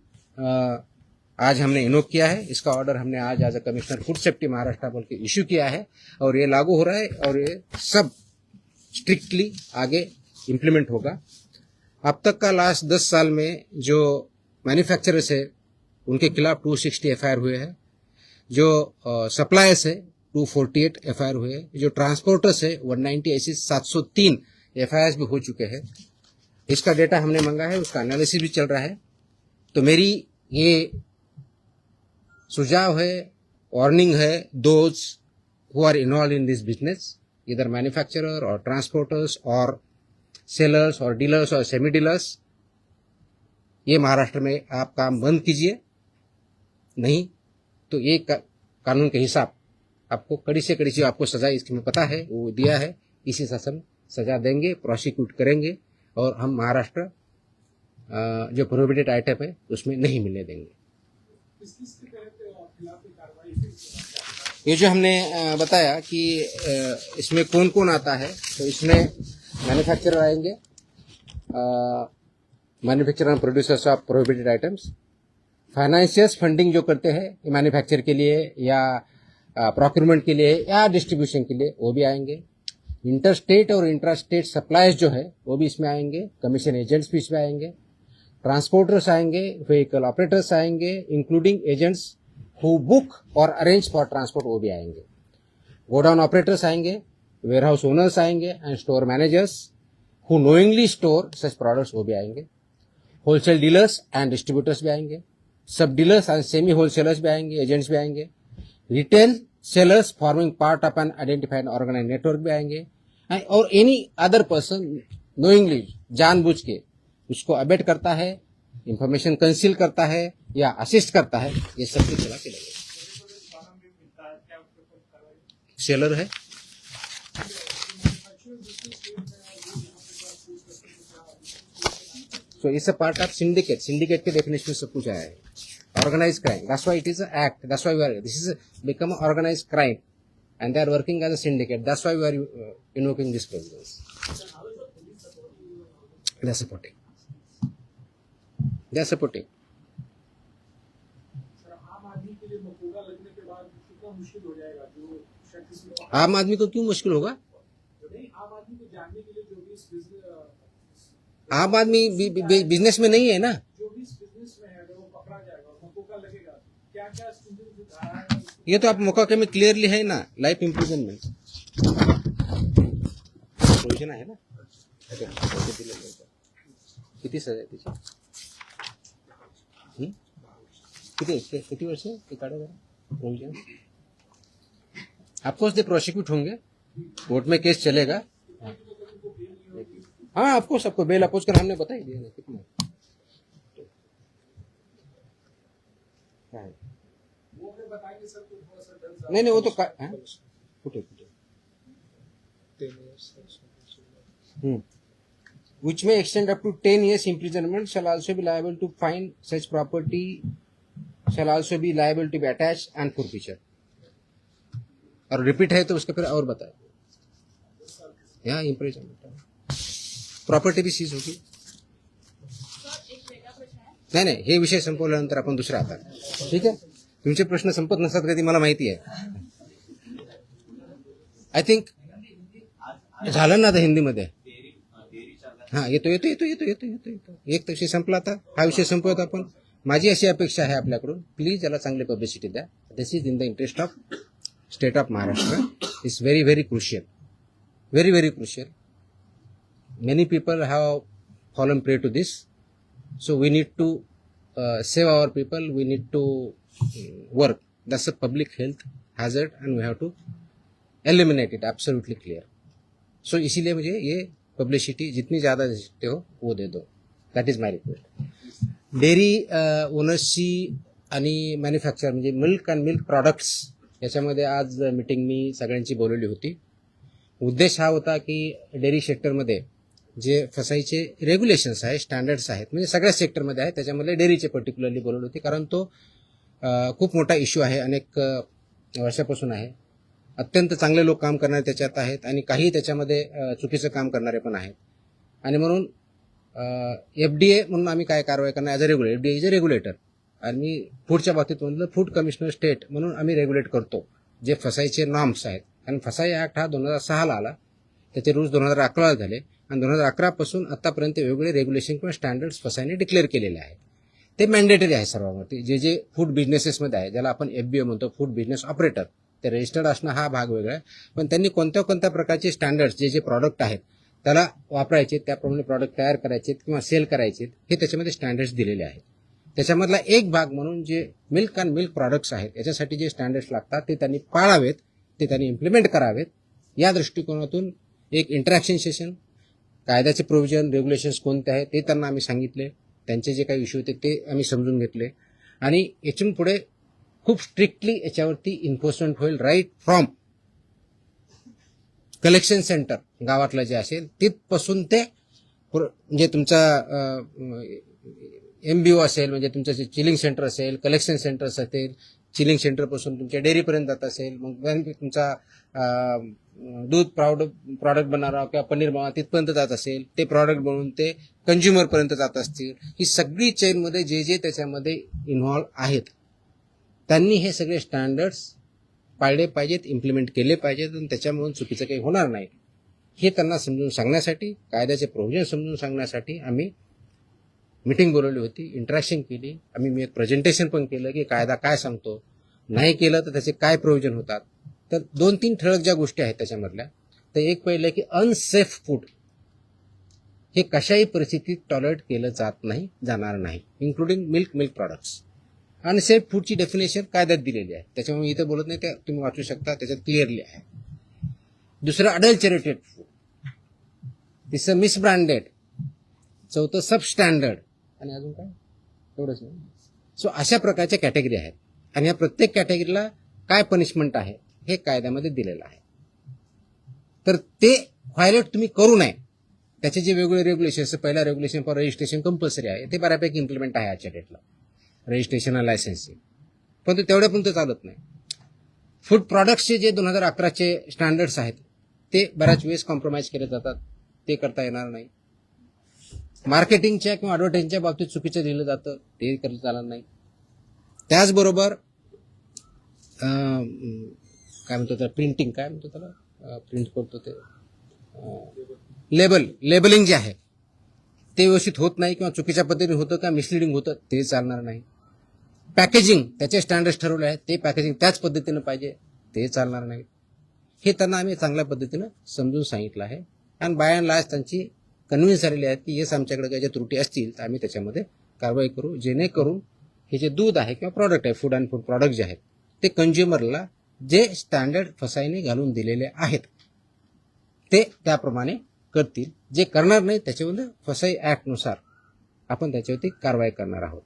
आज हमने इन्वोक किया है. इसका ऑर्डर हमने आज as a commissioner food safety Maharashtra बोल के इश्यू किया है, और ये लागू हो रहा है और ये सब स्ट्रिक्टली आगे इम्प्लीमेंट होगा. अब तक का लास्ट 10 साल में जो मैन्युफैक्चरर्स है उनके खिलाफ 260 FIR हुए हैं, जो सप्लायर्स है 248 FIR हुए हैं, जो ट्रांसपोर्टर्स है 190, ऐसे 703 FIRs भी हो चुके हैं. इसका डेटा हमने मांगा है, उसका एनालिसिस भी चल रहा है. तो मेरी ये सुझाव है, वार्निंग है, those who are involve in this business, इधर मैन्युफैक्चरर और ट्रांसपोर्टर्स और सेलर्स और डीलर्स और सेमी डीलर्स, ये महाराष्ट्र में आप काम बंद कीजिए, नहीं तो ये कानून के हिसाब आपको कड़ी से कड़ी जो आपको सजा इसमें पता है वो दिया है, इसी शासन सजा देंगे, प्रोसिक्यूट करेंगे, और हम महाराष्ट्र जो प्रोहिबिटेड आइटम है उसमें नहीं मिलने देंगे. किस के तहत ये जो हमने बताया कि इसमें कौन कौन आता है, तो इसमें मैन्युफैक्चरर आएंगे, manufacturer end producers of prohibited items, financiers funding जो करते हैं मैन्युफैक्चर के लिए या प्रोक्यूरमेंट के लिए या डिस्ट्रीब्यूशन के लिए, वो भी आएंगे। इंटर स्टेट और इंट्रा स्टेट सप्लाईज जो है वो भी इसमें आएंगे, कमीशन एजेंट्स भी इसमें आएंगे, ट्रांसपोर्टर्स आएंगे, व्हीकल ऑपरेटर्स आएंगे, इंक्लूडिंग एजेंट्स हु बुक और अरेंज फॉर ट्रांसपोर्ट, वो भी आएंगे। गोडाउन ऑपरेटर्स आएंगे, वेयरहाउस ओनर्स आएंगे and store managers who knowingly store such products, वो भी आएंगे। होलसेल डीलर्स एंड डिस्ट्रीब्यूटर्स भी आएंगे, sub dealers and semi wholesalers भी आएंगे, एजेंट्स भी आएंगे, retail sellers forming part of an identified organise network भी आएंगे, और एनी अदर पर्सन नोइंगली, जानबूझ के उसको अबेट करता है, इंफॉर्मेशन कंसील करता है या असिस्ट करता है, ये सब के खिलाफ लगेगा। सेलर है, so it's a part of syndicate. Syndicate K definition में सब कुछ आया है। Organized crime. That's why it is an act. That's why this is become an organized crime, and they are working as a syndicate. That's why we are invoking this provisions. They are supporting. They are supporting. आम आदमी को क्यों मुश्किल होगा? आम आदमी business में नहीं है ना। ये तो आप मुकदमे में क्लियरली है ना, लाइफ इम्प्रिजनमेंट प्रोविजन आहे ना। किती सजा आहे त्याची? किती वर्ष ते काढा जरा प्रोविजन। ऑफकोर्स दे प्रोसिक्यूट होंगे, कोर्ट में केस चलेगा। हाँ ऑफकोर्स आपको बेल अपोज कर हमने बता ही दिया ना कितना है। नहीं वो तो कुठे which may extend up to 10 years imprisonment, shall also be liable to fine, such property shall also be liable to be attached and forfeiture। और रिपीट है तो उसका फिर और बताए, यहाँ इम्प्रिजनमेंट प्रॉपर्टी भी सीज होगी। नाही हे विषय संपवल्यानंतर आपण दुसरा आता, ठीक आहे। तुमचे प्रश्न संपत नसतात कधी, मला माहिती आहे। आय थिंक झालं ना आता हिंदीमध्ये। हाँ येतो एक विषय संपला, आता हा विषय संपवत आपण। माझी अशी अपेक्षा आहे आपल्याकडून, प्लीज याला चांगली पब्लिसिटी द्या। This is in the interest of state of Maharashtra, is very very crucial, very very crucial. Many people have fallen prey to this, so we need to save our people. We need to work. That's a public health hazard, and we have to eliminate it. Absolutely clear. So इसीलिए मुझे ये publicity जितनी ज़्यादा दे सकते हो वो दे दो. That is my request. Dairy ओनर्सची आणि मॅन्युफॅक्चर म्हणजे मिल्क अँड मिल्क प्रॉडक्ट्स याच्यामध्ये आज मीटिंग मी सगळ्यांची बोलवली होती. उद्देश हा होता की डेअरी सेक्टरमध्ये जे फसाईचे रेग्युलेशन्स आहे, स्टँडर्ड्स आहेत, म्हणजे सगळ्या सेक्टरमध्ये आहेत, त्याच्यामध्ये डेअरीचे पर्टिक्युलरली बोलवले होते, कारण तो खूप मोठा इश्यू आहे, अनेक वर्षापासून आहे. अत्यंत चांगले लोक काम करणारे त्याच्यात आहेत आणि काही त्याच्यामध्ये चुकीचं काम करणारे पण आहेत. आणि म्हणून FDA म्हणून आम्ही काय कारवाई करणार, as a regulator. FDA is a regulator आणि मी फूडच्या बाबतीत म्हणलं फूड कमिशनर स्टेट म्हणून आम्ही रेग्युलेट करतो जे फसाईचे नॉर्म्स आहेत. कारण फसाई ॲक्ट हा 2006ला आला, त्याचे रूल्स 2011ला झाले आणि 2011 पासून आतापर्यंत वेगवेगळे रेग्युलेशन किंवा स्टँडर्ड्स फसाईने डिक्लेअर केलेले आहेत. ते मॅन्डेटरी आहे सर्वांवरती. जे जे फूड बिझनेसेसमध्ये आहे, ज्याला आपण FBO म्हणतो, फूड बिझनेस ऑपरेटर, ते रजिस्टर्ड असणं हा भाग वेगळा आहे. पण त्यांनी कोणत्या कोणत्या प्रकारचे स्टँडर्ड्स जे जे प्रॉडक्ट आहेत त्याला वापरायचे, त्याप्रमाणे प्रॉडक्ट तयार करायचे किंवा सेल करायचे, हे त्याच्यामध्ये स्टँडर्ड्स दिलेले आहेत. त्याच्यामधला एक भाग म्हणून जे मिल्क अँड मिल्क प्रॉडक्ट्स आहेत याच्यासाठी जे स्टँडर्ड्स लागतात ते त्यांनी पाळावेत, ते त्यांनी इम्प्लिमेंट करावेत. या दृष्टिकोनातून एक इंटरॅक्शन सेशन, कायद्याचे प्रोव्हिजन, रेग्युलेशन्स कोणते आहेत ते त्यांना आम्ही सांगितले. त्यांचे जे काही इश्यू होते ते आम्ही समजून घेतले आणि यातून पुढे खूप स्ट्रिक्टली याच्यावरती इन्फोर्समेंट होईल. राईट फ्रॉम कलेक्शन सेंटर गावातलं जे असेल तिथपासून ते म्हणजे तुमचा MBO असेल, म्हणजे तुमचं जे चिलिंग सेंटर असेल, कलेक्शन सेंटर्स असेल, चिलिंग सेंटरपासून तुमच्या डेअरीपर्यंत जात असेल, मग तुमचा दूध प्रॉडक्ट बनवणारा किंवा पनीर बनवणारा तिथपर्यंत जात असेल, ते प्रॉडक्ट बनवून ते कंझ्युमरपर्यंत जात असतील, ही सगळी चेनमध्ये जे त्याच्यामध्ये इन्व्हॉल्व आहेत त्यांनी हे सगळे स्टँडर्ड्स पाळले पाहिजेत, इम्प्लिमेंट केले पाहिजेत आणि त्याच्यामधून चुकीचं काही होणार नाही हे त्यांना समजून सांगण्यासाठी, कायद्याचे प्रोव्हिजन समजून सांगण्यासाठी आम्ही मीटिंग बोलवली होती, इंटरॅक्शन केली. मी एक प्रेझेंटेशन पण केलं की कायदा काय सांगतो, नाही केलं तर त्याचे काय प्रोव्हिजन होतात. तर 2-3 ठळक ज्या गोष्टी आहेत त्याच्यामधल्या, तर एक पहिलं की अनसेफ फूड हे कशाही परिस्थितीत टॉलरेट केलं जाणार नाही, इन्क्लुडिंग मिल्क प्रॉडक्ट्स. अनसेफ फूडची डेफिनेशन कायद्यात दिलेली आहे, त्याच्यामुळे इथं बोलत नाही, ते तुम्ही वाचू शकता, त्याच्यात क्लिअरली आहे. दुसरं अडल्चरेटेड फूड, तिसरं मिसब्रँडेड, चौथं सबस्टँडर्ड आणि अजून काय, एवढंच नाही. सो अशा प्रकारच्या कॅटेगरी आहेत आणि या प्रत्येक कॅटेगरीला काय पनिशमेंट आहे हे कायद्यामध्ये दिलेलं आहे. तर ते व्हायलेट तुम्ही करू नये, त्याचे जे वेगवेगळे रेग्युलेशन, पहिला रेग्युलेशन फॉर रजिस्ट्रेशन कंपल्सरी आहे, ते बऱ्यापैकी इम्प्लिमेंट आहे आजच्या डेटला, रजिस्ट्रेशन आणि लायसन्सिंग, पण तेवढ्यापर्यंत चालत नाही. फूड प्रॉडक्ट्सचे जे 2011चे स्टँडर्ड्स आहेत ते बऱ्याच वेळेस कॉम्प्रोमाइज केले जातात, ते करता येणार नाही. मार्केटिंगच्या किंवा ॲडव्हर्टायझिंगच्या बाबतीत चुकीचं लिहिलं जातं, ते करता चालणार नाही. त्याचबरोबर काय म्हणतो त्याला, प्रिंटिंग, काय म्हणतो त्याला, प्रिंट करतो ते लेबलिंग जे आहे ते व्यवस्थित होत नाही किंवा चुकीच्या पद्धतीने होतं का मिसलिडिंग होतं, ते चालणार नाही. पॅकेजिंग, त्याचे स्टँडर्ड्स ठरवले आहेत, ते पॅकेजिंग त्याच पद्धतीनं पाहिजे, ते चालणार नाही. हे त्यांना आम्ही चांगल्या पद्धतीनं समजून सांगितलं आहे आणि बाय अँड लार्ज त्यांची कन्व्हिन्स झालेली आहेत की येस, आमच्याकडे काही ज्या त्रुटी असतील तर आम्ही त्याच्यामध्ये कारवाई करू, जेणेकरून हे जे दूध आहे किंवा प्रॉडक्ट आहे, फूड अँड फूड प्रॉडक्ट जे आहेत ते कंझ्युमरला जे स्टँडर्ड फसाईने घालून दिलेले आहेत ते त्याप्रमाणे करतील. जे करणार नाही त्याच्यामध्ये फसाई ॲक्टनुसार आपण त्याच्यावरती कारवाई करणार आहोत.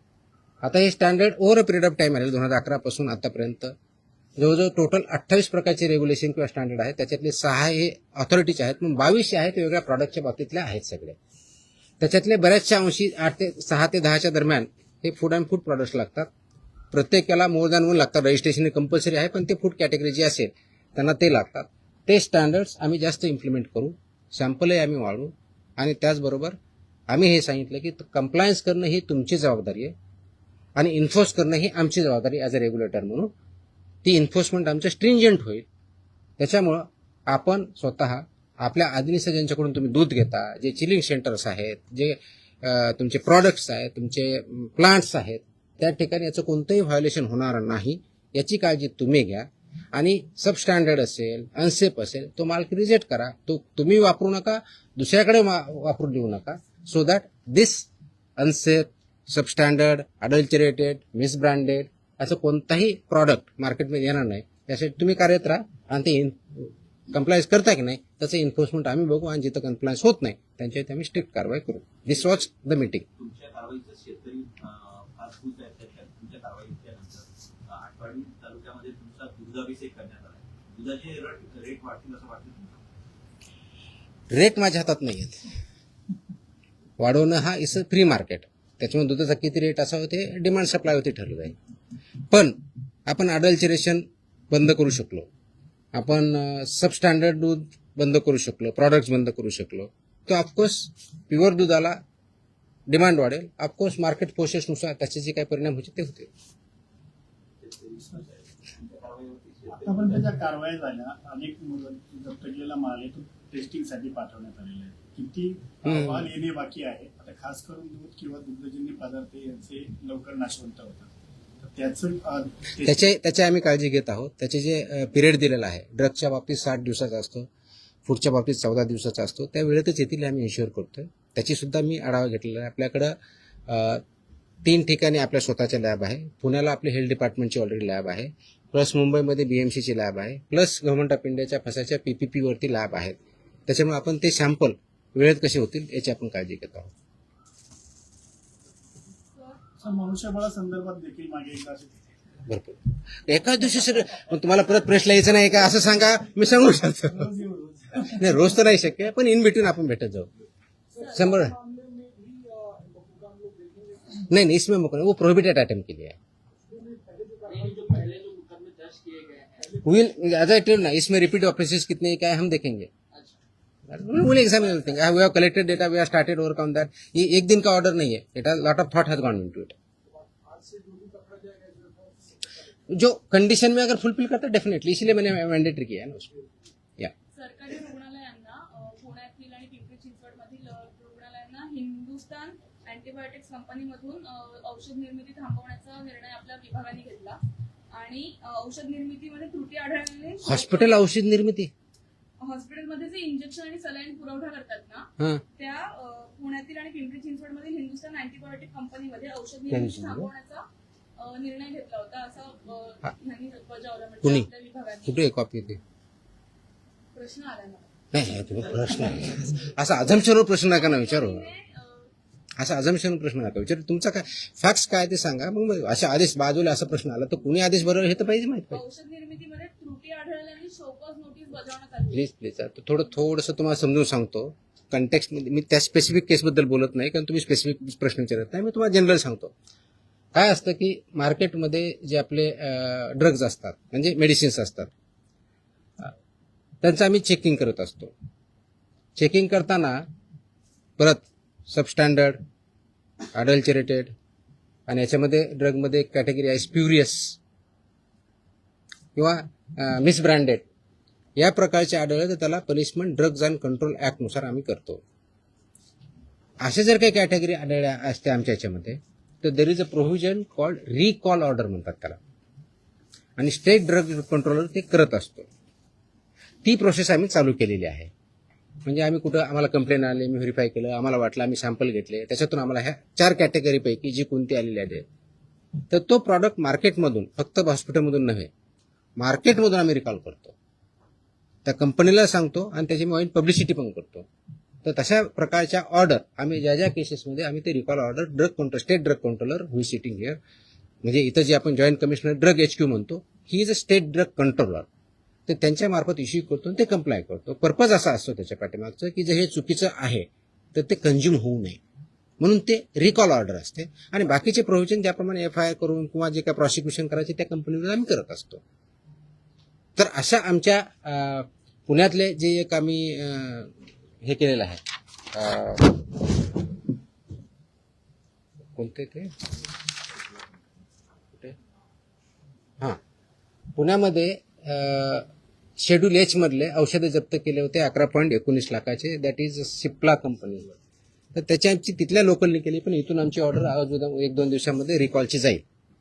आता हे standard over a period of time आले, 2011 पासून आतापर्यंत जवळजवळ टोटल 28 प्रकारचे रेग्युलेशन किंवा स्टँडर्ड आहेत, त्याच्यातले 6 हे ऑथॉरिटीचे आहेत, मग 22 आहेत वेगळ्या प्रॉडक्टच्या बाबतीतल्या आहेत सगळे. त्याच्यातले बऱ्याचशा अंशी 6 ते 10च्या दरम्यान हे फूड अँड फूड प्रॉडक्ट्स लागतात. प्रत्येकाला मोर दॅन 1 लागतात, रजिस्ट्रेशन कंपल्सरी आहे, पण ते फूड कॅटेगरी जी असेल त्यांना ते लागतात. ते स्टँडर्ड्स आम्ही जास्त इम्प्लिमेंट करू, सॅम्पलही आम्ही वाढवू आणि त्याचबरोबर आम्ही हे सांगितलं की कंप्लायन्स करणं ही तुमची जबाबदारी आहे आणि इन्फोर्स करणं ही आमची जबाबदारी ॲज अ रेग्युलेटर म्हणून. ती इन्फोर्समेंट आमचं स्ट्रिंजंट होईल. त्याच्यामुळं आपण स्वतः आपल्या आदिनीचं ज्यांच्याकडून तुम्ही दूध घेता, जे चिलिंग सेंटर्स आहेत, जे तुमचे प्रॉडक्ट्स आहेत, तुमचे प्लांट्स आहेत, त्या ठिकाणी याचं कोणतंही व्हायोलेशन होणार नाही याची काळजी तुम्ही घ्या. आणि सबस्टँडर्ड असेल, अनसेफ असेल, तो माल रिजेक्ट करा, तो तुम्ही वापरू नका, दुसऱ्याकडे वापरून देऊ नका, so that this unsafe, substandard, adulterated, misbranded असं कोणताही प्रॉडक्ट मार्केटमध्ये येणार नाही. त्यासाठी तुम्ही कार्यरत राहा आणि ते कंप्लायन्स करता की नाही त्याचं इन्फोर्समेंट आम्ही बघू आणि जिथं कंप्लायन्स होत नाही त्यांच्यावरती आम्ही स्ट्रिक्ट कारवाई करू. दिस वॉज द मीटिंग. तुमच्या कारवाईचं शेतकरी फार खुश आहेत. तुमच्या कारवाईच्या नंतर आटपाडी तालुक्यामध्ये तुमचा दुग्धाभिषेक करण्यात आला. दुधाचे रेट वाढतील असं वाटतं तुम्हाला? रेट माझ्या हातात नाही आहेत. वाढवणं हा इज अ फ्री मार्केट, त्याच्यामुळे दुधाचा किती रेट असावं ते डिमांड सप्लायवरती ठरलं जाईल. पण आपण अडल्चरेशन बंद करू शकलो, आपण सबस्टँडर्ड दूध बंद करू शकलो, प्रॉडक्ट्स बंद करू शकलो, तर ऑफकोर्स प्युअर दुधाला डिमांड वाढेल. ऑफकोर्स मार्केट फोर्सेसनुसार त्याचे जे काही परिणाम होते ते होते. आतापर्यंत ज्या कारवाया झाल्या, अनेक जप्त केलेला माल आहे तो टेस्टिंगसाठी पाठवण्यात आलेला आहे. किती अहवाल येणे बाकी आहे? आता खास करून दूध किंवा दुग्धजन्य पदार्थ यांचे लवकर नाशवंत होतात, त्याची आम्ही काळजी घेत आहोत. त्याचे जे पिरियड दिलेला आहे, ड्रगच्या बाबतीत 60 दिवसाचा असतो, फूडच्या बाबतीत 14 दिवसाचा असतो, त्या वेळेतच येतील आम्ही इन्श्युअर करतोय. त्याची सुद्धा मी आढावा घेतलेला आहे. आपल्याकडं 3 ठिकाणी आपल्या स्वतःच्या लॅब आहे. पुण्याला आपली हेल्थ डिपार्टमेंटची ऑलरेडी लॅब आहे, प्लस मुंबईमध्ये BMCची लॅब आहे, प्लस गव्हर्नमेंट ऑफ इंडियाच्या फसाच्या PPP वरती लॅब आहेत. त्याच्यामुळे आपण ते सॅम्पल वेळेत कसे होतील याची आपण काळजी घेत आहोत. मनुष्यबळासंदर्भात देखील मागे एकदा भरपूर एकाच दिवशी सगळं तुम्हाला परत प्रेसला यायचं नाही का असं सांगा, मी सांगू शकतो. नाही, रोज तर नाही शक्य, पण इन बिटवीन आपण भेटत जाऊ. 100 नहीं इसमें मुकदमा वो प्रोहिबिटेड आइटम के लिए है. विल एज आई टेल ना, इसमें रिपीट ऑफिसेस कितने क्या है हम देखेंगे. Will examine everything. We have collected data, we have started work on that. ये एक दिन का ऑर्डर नहीं है. It has lot of thought has gone into it. जो कंडीशन में अगर फुलफिल करता है डेफिनेटली, इसलिए मैंने मैंडेटरी किया है ना उसको. या सरकारी रुग्णालयांना पुण्यातील आणि पिंपरी चिंचवडमधील रुग्णालयांना हिंदुस्तान अँटीबायोटिक्स कंपनीमधून औषध निर्मिती थांबवण्याचा निर्णय आपल्या विभागाने घेतला आणि औषध निर्मितीमध्ये त्रुटी आढळल्याने हॉस्पिटल औषध निर्मिती हॉस्पिटलमध्ये जे इंजेक्शन आणि सलाईन पुरवठा करतात ना, हां त्या पुण्यातील आणि पिंपरी चिंचवडमधील हिंदुस्तान अँटीबायोटिक कंपनीमध्ये औषध निर्मिती थांबवण्याचा निर्णय घेतला होता, असा यांनी बजावला. म्हणजे कुणी? आपल्या विभागाने कुठे आहे कॉपी ते? प्रश्न आला मला. नाही तुम्ही प्रश्न असा अझम्पशनवर प्रश्न नका ना विचारू. असा अझम्पशनवर प्रश्न नका विचारू. तुमचा काय फॅक्ट्स काय ते सांगा. मग अशा आदेश बाजूला असा प्रश्न आला तर कुणी आदेश बरोबर हे तर पाहिजे माहित पाहिजे. औषध निर्मितीमध्ये त्रुटी आढळल्याने शोकॉज नोटीस बजावण्यात आली. प्लीज थोडंसं तुम्हाला समजून सांगतो. कंटेक्स्ट मध्ये मी त्या स्पेसिफिक केसबद्दल बोलत नाही, कारण तुम्ही स्पेसिफिक प्रश्न विचारत नाही. मी तुम्हाला जनरल सांगतो. काय असतं की मार्केटमध्ये जे आपले ड्रग्ज असतात म्हणजे मेडिसिन्स असतात, त्यांचं आम्ही चेकिंग करत असतो. चेकिंग करताना परत सबस्टँडर्ड, अडल्चरेटेड आणि याच्यामध्ये ड्रगमध्ये एक कॅटेगरी आहे स्प्युरियस किंवा मिसब्रँडेड, या प्रकारचे आढळले तर त्याला पनिशमेंट ड्रग्ज अँड कंट्रोल ऍक्टनुसार आम्ही करतो. असे जर काही कॅटेगरी आढळल्या असते आमच्या याच्यामध्ये तर there is a provision called recall order म्हणतात त्याला, आणि स्टेट ड्रग कंट्रोलर ते करत असतो. ती प्रोसेस आम्ही चालू केलेली आहे. म्हणजे आम्ही कुठं आम्हाला कंप्लेंट आले, मी व्हेरीफाय केलं, आम्हाला वाटलं, आम्ही सॅम्पल घेतले, त्याच्यातून आम्हाला ह्या 4 कॅटेगरीपैकी जी कोणती आलेली आहे तर तो प्रॉडक्ट मार्केटमधून, फक्त हॉस्पिटलमधून नव्हे, मार्केटमधून आम्ही रिकॉल करतो. त्या कंपनीला सांगतो आणि त्याची आम्ही पब्लिसिटी पण करतो. तर तशा प्रकारच्या ऑर्डर आम्ही ज्या ज्या केसेसमध्ये आम्ही ते recall order drug control, state drug controller who is sitting here, म्हणजे इथं जे आपण जॉईंट कमिशनर ड्रग HQ म्हणतो, he is a state drug controller, तर त्यांच्या मार्फत इश्यू करतो आणि ते कंप्लाय करतो. पर्पज असा असतो त्याच्या पाठीमागचं की जर हे चुकीचं आहे तर ते कंझ्युम होऊ नये, म्हणून ते रिकॉल ऑर्डर असते. आणि बाकीचे प्रोव्हिजन ज्याप्रमाणे FIR करून किंवा जे काय प्रॉसिक्युशन करायचे त्या कंपनीवर आम्ही करत असतो. तर अशा आमच्या पुण्यातले जे एक आम्ही हे केलेलं आहे, कोणते ते हां पुण्यामध्ये शेड्यूल H मधले औषधं जप्त केले होते 11.19 लाखाचे. That is Cipla company. तर त्याची तिथल्या लोकलनी केली, पण इथून आमची ऑर्डर आज 1-2 दिवसामध्ये रिकॉलची जाईल.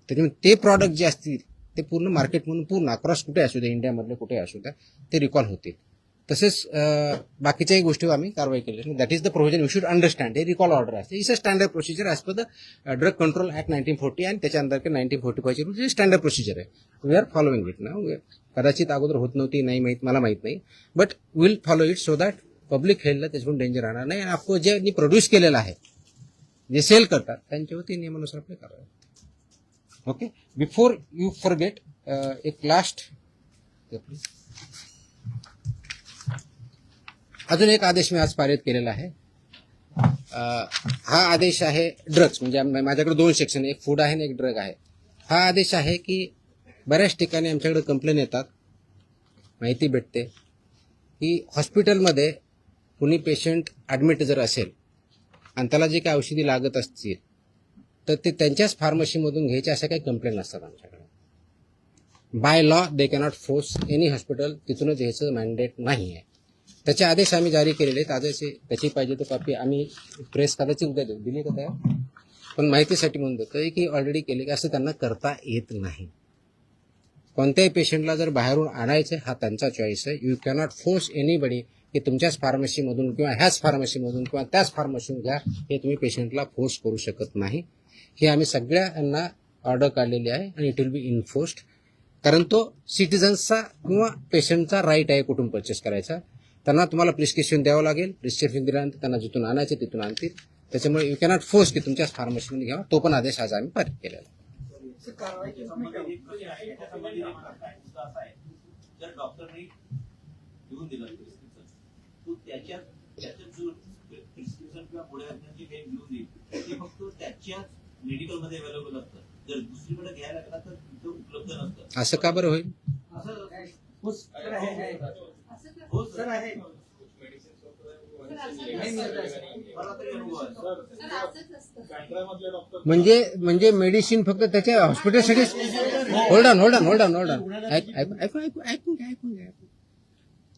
त्याच्यामुळे ते प्रॉडक्ट जे असतील ते पूर्ण मार्केटमधून पूर्ण अक्रॉस कुठे असू द्या, इंडियामधले कुठे असू द्या, ते रिकॉल होतील. तसेच बाकीच्याही गोष्टीवर आम्ही कारवाई केली. That is the provision you should understand. हे रिकॉल ऑर्डर असते. It's a standard procedure as per the drug control act 1940 आणि त्याच्या अंदर 1945 ची स्टँडर्ड प्रोसिजर आहे. We are following it now. कदाचित अगोदर होत नव्हती, नाही माहीत, मला माहीत नाही, but will follow it so that public हेल्थला त्याच्यातून डेंजर राहणार नाही. आणि आपको जे प्रोड्यूस केलेलं आहे, जे सेल करतात, त्यांच्यावरती नियमानुसार आपले कारवाई. ओके, बिफोर यू फॉरगेट एक लास्ट अजून एक आदेश मी आज पारित केलेला आहे. हा आदेश आहे ड्रग्स, म्हणजे माझ्याकडे 2 सेक्शन, एक फूड आहे आणि एक ड्रग आहे. हा आदेश आहे की बऱ्याच ठिकाणी आमच्याकडे कंप्लेन येतात, माहिती भेटते की हॉस्पिटलमध्ये कुणी पेशंट ॲडमिट जर असेल आणि त्याला जे काही औषधी लागत असतील तर ते त्यांच्याच फार्मसीमधून घ्यायचे, अशा काही कंप्लेन असतात आमच्याकडे. By law they cannot force any hospital तिथूनच घ्यायचं मॅन्डेट नाही आहे. त्याचे आदेश आम्ही जारी केलेले आहेत. आदेश त्याची पाहिजे तर कॉपी आम्ही प्रेस कदाचित उद्या देऊ, दिली का त्या, पण माहितीसाठी म्हणून देतोय की ऑलरेडी केले की असं त्यांना करता येत नाही. कोणत्याही पेशंटला जर बाहेरून आणायचं हा त्यांचा चॉईस आहे. यू कॅनॉट फोर्स एनीबडी की तुमच्याच फार्मसीमधून किंवा ह्याच फार्मसीमधून किंवा त्याच फार्मसीमधून घ्या, हे तुम्ही पेशंटला फोर्स करू शकत नाही. हे आम्ही सगळ्यांना ऑर्डर काढलेली आहे आणि इट विल बी इन्फोर्स्ड, कारण तो सिटिझन्सचा किंवा पेशंटचा राईट आहे कुठून परचेस करायचा. त्यांना तुम्हाला प्रिस्क्रिप्शन द्यावं लागेल. प्रिस्क्रिप्शन दिल्यानंतर त्यांना जिथून आणायचे तिथून आणतील. त्याच्यामुळे यू कॅनॉट फोर्स की तुमच्याच फार्मसीमध्ये घ्यावा. तो पण आदेश आज आम्ही पारित केलेला आहे. जर डॉक्टरने लिहून दिलं प्रिस्क्रिप्शन, तो त्याच्यात जो प्रिस्क्रिप्शन किंवा गोळ्या जी काही लिहून देईल ते फक्त त्याच्याच मेडिकलमध्ये अवेलेबल असतं. जर दुसरीकडे घ्यायला लागला तर तिथं उपलब्ध नसतं. असं का बरं होईल? असं हो सर आहे हो सर आहे नाही मिळत आहे, सर. मला तरी अनुभव आहे. बँड्रामधले डॉक्टर म्हणजे मेडिसिन फक्त त्याच्या हॉस्पिटलसाठी होल्ड ऐकून घ्या.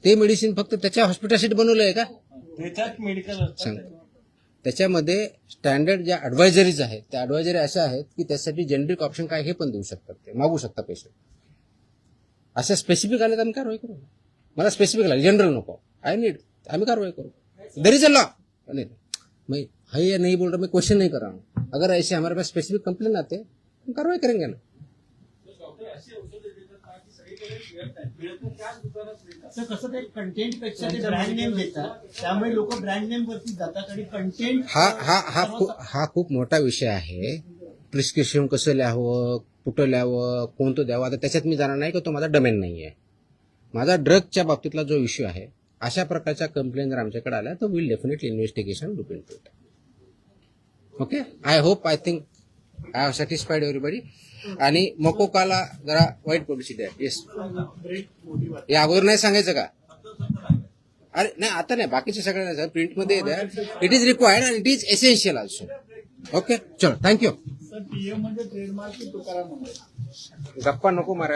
ते मेडिसिन फक्त त्याच्या हॉस्पिटलसाठी बनवलं आहे का? त्याच्यात मेडिकल सांग. त्याच्यामध्ये स्टँडर्ड ज्या ऍडवायझरीज आहेत त्या ऍडवायझरी अशा आहेत की त्यासाठी जेनरिक ऑप्शन काय हे पण देऊ शकतात, ते मागू शकता पेशंट. अशा स्पेसिफिक आले तर आम्ही कारवाई करू. मला स्पेसिफिक लागले, जनरल नको, आम्ही कारवाई करू. There is a law. मैं है या नहीं बोल रहा, मैं क्वेश्चन नहीं कर रहा हूँ. अगर ऐसे हमारे पास स्पेसिफिक कंप्लेन आते हैं हम कार्रवाई करेंगे ना. सर कसं ते कंटेंट पेक्षा ते ब्रँड नेम देतात, त्यामुळे लोक ब्रँड नेम वरती जातात आणि कंटेंट हा खूप मोठा विषय आहे. प्रिस्क्रिप्शन कसं लिहावं, कुठं लिहावं, कोणतं द्यावं, आता त्याच्यात मी जाणार नाही की तो माझा डोमेन नाही आहे. माझा ड्रगच्या बाबतीतला जो इश्यू आहे, अशा प्रकारच्या कंप्लेंट जर आमच्याकडे आल्या तर will definitely investigation look into it. Okay, I think I have satisfied everybody. आणि मकोकाला जरा वाईट पब्लिसिटी आहे. येस, हे अगोदर नाही सांगायचं का? अरे नाही, आता नाही, बाकीचे सगळ्यांना प्रिंटमध्ये द्या. It is required and it is essential also. Okay, चलो, थँक्यू. सर पीएम म्हणजे ट्रेडमार्क की तुकाराम मुंबई? गप्पा नको मारा.